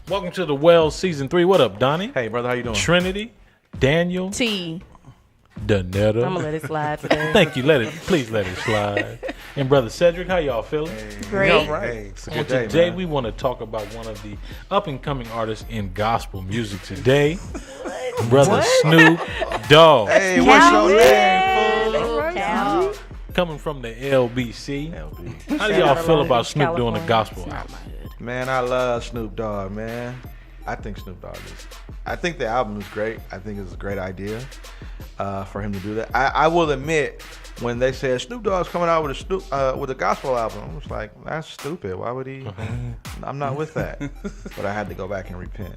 Welcome to the Wells Season 3. What up, Donnie? Hey, brother, how you doing? Trinity, Daniel, T. Donetta. I'm gonna let it slide today. Thank you. Please let it slide. And brother Cedric, how y'all feeling? Great. All right. It's a good day, Today man. we want to talk about one of the up-and-coming artists in gospel music today, brother Snoop Dogg. Hey, what's your name, fool? Cal. Coming from the LBC. LB. How do y'all feel about Snoop doing a gospel album? Man, I love Snoop Dogg, man. I think I think the album is great. I think it's a great idea for him to do that. I will admit, when they said Snoop Dogg's coming out with a gospel album, I was like, that's stupid. Why would he? I'm not with that. But I had to go back and repent.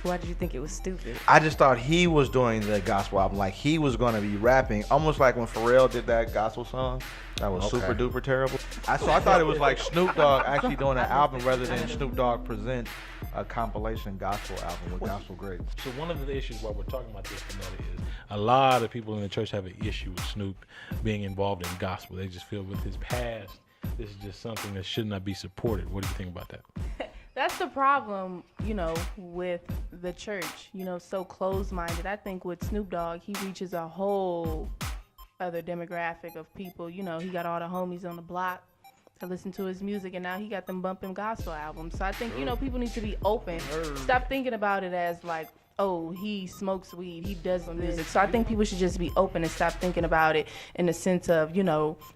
Why did you think it was stupid? I just thought he was doing the gospel album, like he was going to be rapping, almost like when Pharrell did that gospel song. That was super duper terrible. So I thought it was like Snoop Dogg actually doing an album rather than Snoop Dogg present a compilation gospel album with gospel greats. So one of the issues while we're talking about this, Donetta, is a lot of people in the church have an issue with Snoop being involved in gospel. They just feel with his past, this is just something that should not be supported. What do you think about that? That's the problem, with the church, so closed-minded. I think with Snoop Dogg, he reaches a whole other demographic of people. He got all the homies on the block to listen to his music, and now he got them bumping gospel albums. So I think, people need to be open. Stop thinking about it as like, oh, he smokes weed, he does music. So I think people should just be open and stop thinking about it in the sense of,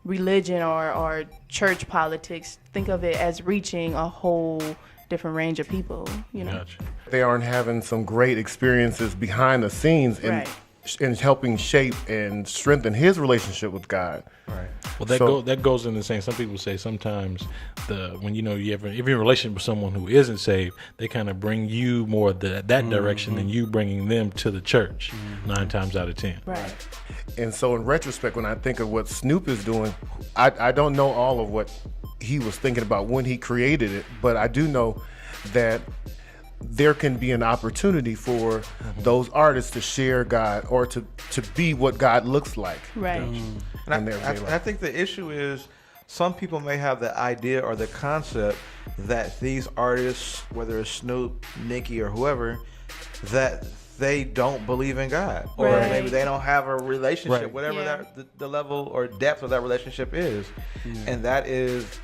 religion or church politics. Think of it as reaching a whole different range of people, Gotcha. They aren't having some great experiences behind the scenes in helping shape and strengthen his relationship with God. Right. Well, that goes into saying some people say sometimes when if you're in a relationship with someone who isn't saved, they kind of bring you more that direction than you bringing them to the church 9 times out of 10. Right. And so in retrospect, when I think of what Snoop is doing, I don't know all of what he was thinking about when he created it, but I do know that there can be an opportunity for those artists to share God or to be what God looks like. Right. And I think the issue is some people may have the idea or the concept that these artists, whether it's Snoop, Nicki, or whoever, that they don't believe in God, or maybe they don't have a relationship, whatever the level or depth of that relationship is, and that is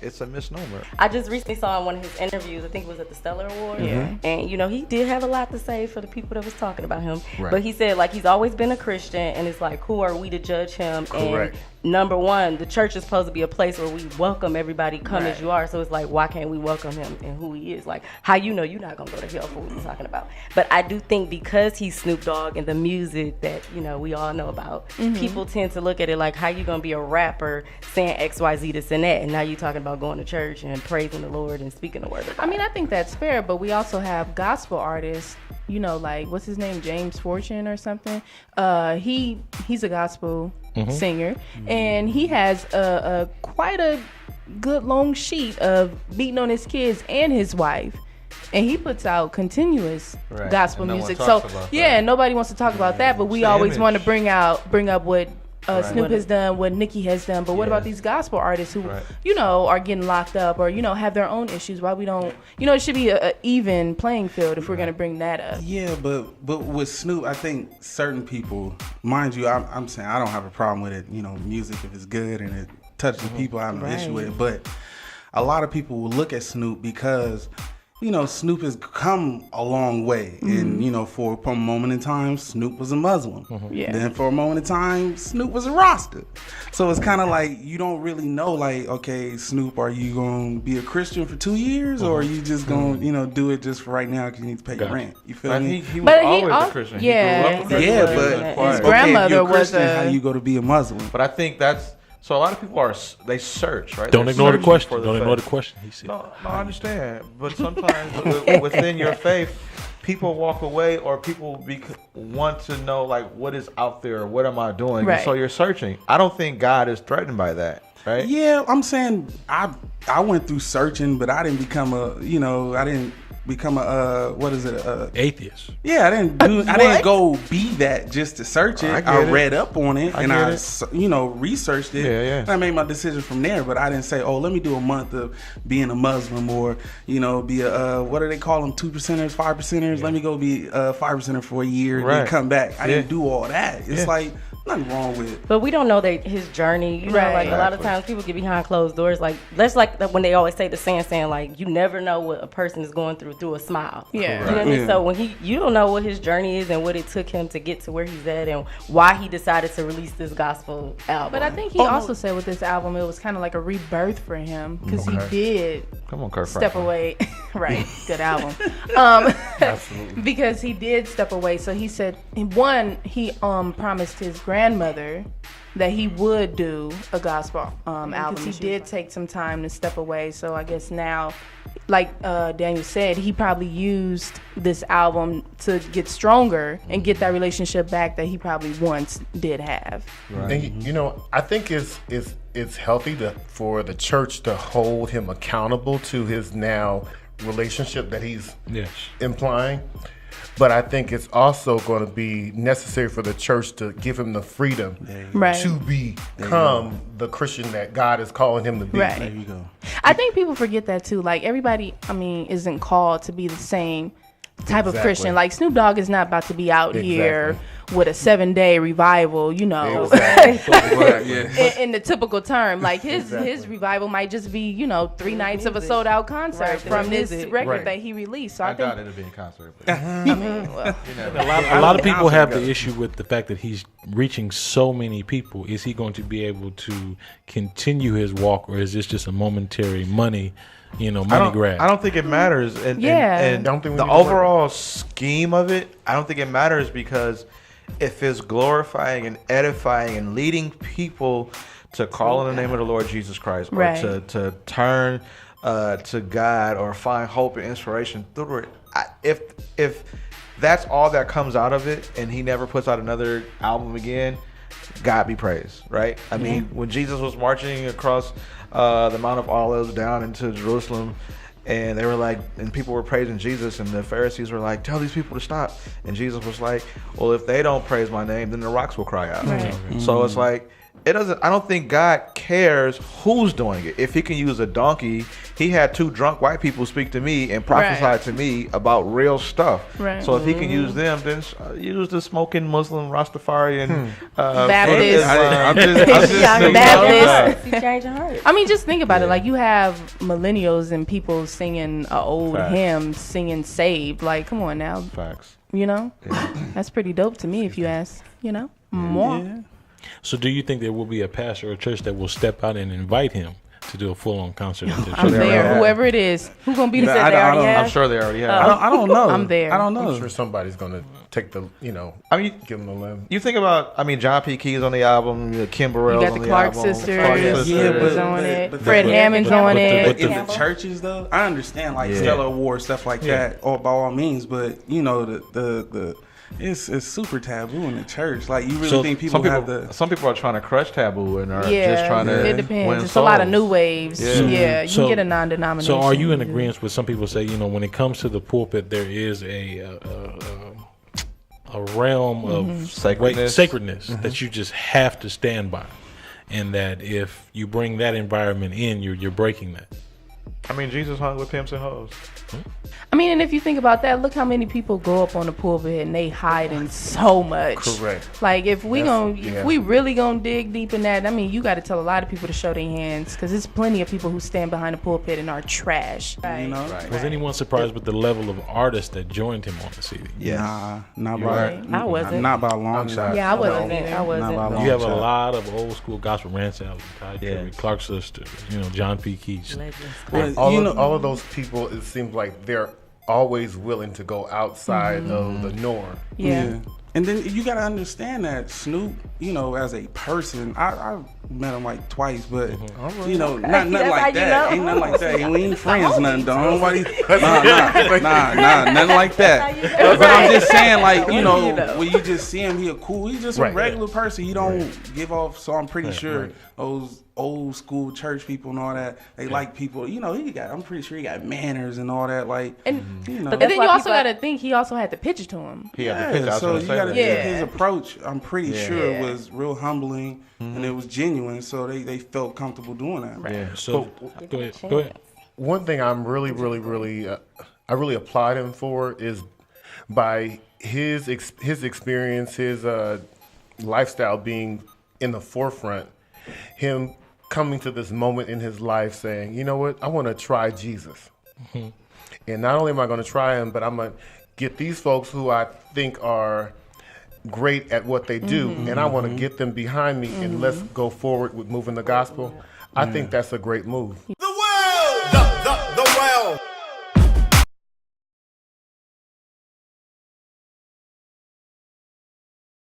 it's a misnomer. I just recently saw one of his interviews. I think it was at the Stellar Awards, and he did have a lot to say for the people that was talking about him. Right. But he said he's always been a Christian, and it's like, who are we to judge him? Correct. And number one, the church is supposed to be a place where we welcome everybody, come as you are. So it's like, why can't we welcome him and who he is? Like, how you're not gonna go to hell for what he's talking about. But I do think because he's Snoop Dogg and the music that we all know about, people tend to look at it like, how you gonna be a rapper saying XYZ this and that, and now you talking about going to church and praising the Lord and speaking the word of God. I think that's fair, but we also have gospel artists, like what's his name, James Fortune or something. He's a gospel singer, and he has quite a good long sheet of beating on his kids and his wife. And he puts out continuous gospel music. So nobody wants to talk about that, but we always want to bring up what Snoop has done, what Nicki has done. But what about these gospel artists who, are getting locked up or, have their own issues? Why we don't, it should be an even playing field if we're going to bring that up. Yeah, but with Snoop, I think certain people, mind you, I'm saying I don't have a problem with it, music if it's good and it touches people, I have no issue with it. But a lot of people will look at Snoop because Snoop has come a long way. And, for a moment in time, Snoop was a Muslim. Then for a moment in time, Snoop was a Rasta. So it's kind of like you don't really know, like, okay, Snoop, are you going to be a Christian for 2 years? Or are you just going to do it just for right now because you need to pay your rent? You feel me? He was always a Christian. He grew up a Christian. But his grandmother if you're a was Christian, how you go to be a Muslim? But I think so a lot of people they search, right? Don't They're ignore the searching question. for Don't ignore the faith. question. He said. No, I understand. But sometimes within your faith, people walk away or people want to know, like, what is out there? What am I doing? Right. And so you're searching. I don't think God is threatened by that, right? Yeah, I'm saying I went through searching, but I didn't become I didn't become a what is it? Atheist. Yeah, I didn't go be that just to search it. I read up on it and I researched it. Yeah. And I made my decision from there. But I didn't say, oh, let me do a month of being a Muslim or be a what do they call them? 2%ers, 5%ers. Let me go be a 5%er for a year and then come back. I didn't do all that. It's like nothing wrong with it. But we don't know that his journey. You know, like a lot of times people get behind closed doors. Like that's like when they always say the saying like you never know what a person is going through a smile. Yeah. You know what I mean? So when you don't know what his journey is and what it took him to get to where he's at and why he decided to release this gospel album. But I think he also said with this album it was kind of like a rebirth for him because he did step away. Right, good album. Absolutely. Because he did step away. So he said he promised his grandmother that he would do a gospel album. He did take some time to step away. So I guess now, like Daniel said, he probably used this album to get stronger and get that relationship back that he probably once did have. Right. And I think it's healthy for the church to hold him accountable to his now relationship that he's implying. But I think it's also going to be necessary for the church to give him the freedom to become the Christian that God is calling him to be. Right. There you go. I think people forget that too. Like everybody, isn't called to be the same type of Christian. Like Snoop Dogg is not about to be out here with a 7-day revival, in the typical term. Like his revival might just be, 3 nights of a sold out concert from this record that he released. So I think it'll be a concert. A lot of people have the issue with the fact that he's reaching so many people. Is he going to be able to continue his walk, or is this just a momentary money grab? I don't think it matters. And the overall scheme of it, I don't think it matters because if it's glorifying and edifying and leading people to call on the name of the Lord Jesus Christ or to turn to God or find hope and inspiration through it, if that's all that comes out of it and he never puts out another album again, God be praised, right? I mean, when Jesus was marching across the Mount of Olives down into Jerusalem, and they were like, and people were praising Jesus, and the Pharisees were like, tell these people to stop. And Jesus was like, well, if they don't praise my name, then the rocks will cry out. Right. So it's like, I don't think God cares who's doing it. If he can use a donkey, he had 2 drunk white people speak to me and prophesy to me about real stuff. Right. So if he can use them, then use the smoking Muslim Rastafarian Baptist. I'm just Baptist. He's changing hearts. Just think about it. Like you have millennials and people singing an old hymn, singing "Saved." Like, come on now. Facts. That's pretty dope to me, if you ask. More. Yeah. So do you think there will be a pastor or church that will step out and invite him to do a full-on concert? I'm there. Whoever it is. Who's going to be there? I'm sure they already have. I don't know. I'm there. I don't know. I'm sure somebody's going to take the, give them the limb. You think about, John P. Key's on the album, Kim Burrell's on the album. You got the Clark sisters on it. Fred Hammond's on it. In the churches, though, I understand, Stellar Awards, stuff like that, by all means, but, it's super taboo in the church. Like, you really think people have the... Some people are trying to crush taboo and are just trying to it depends. win It's souls. a lot of new waves. Yeah, you can get a non-denomination. So are you in agreement with some people say, when it comes to the pulpit, there is a realm of sacredness that you just have to stand by, and that if you bring that environment in, you're breaking that? Jesus hung with pimps and hoes. And if you think about that, look how many people go up on the pulpit and they hiding so much. Correct. Like if we really gonna dig deep in that, you got to tell a lot of people to show their hands, because there's plenty of people who stand behind the pulpit and are trash. Right. Was anyone surprised with the level of artists that joined him on the CD? Yeah. Not by I wasn't. Not by a long shot. Yeah, I wasn't. I wasn't. You have a lot of old school gospel Ransom, Ty Curry, Clark Sisters, John P. Keats. All of those people, it seems like they're always willing to go outside of the norm. Yeah. And then you got to understand that Snoop, you know, as a person, I met him like twice, but you know, nothing like that. Ain't nothing like that. We ain't friends, nothing. Don't nobody. Nah, nothing like that. But I'm just saying, like, you know, when you just see him, he's just a regular person. He don't give off. So I'm pretty sure those old school church people and all that, they like people. You know, I'm pretty sure he got manners and all that. Like, and you know. But then you also got to think he also had the picture to him. So you got to think his approach. I'm pretty sure it was real humbling and it was genuine. So they felt comfortable doing that. Right. Yeah. So go ahead. One thing I'm really I really applaud him for is by his experience, his lifestyle being in the forefront, him coming to this moment in his life saying, you know what, I want to try Jesus. And not only am I going to try him, but I'm going to get these folks who I think are great at what they do, and I want to get them behind me and let's go forward with moving the gospel. I think that's a great move.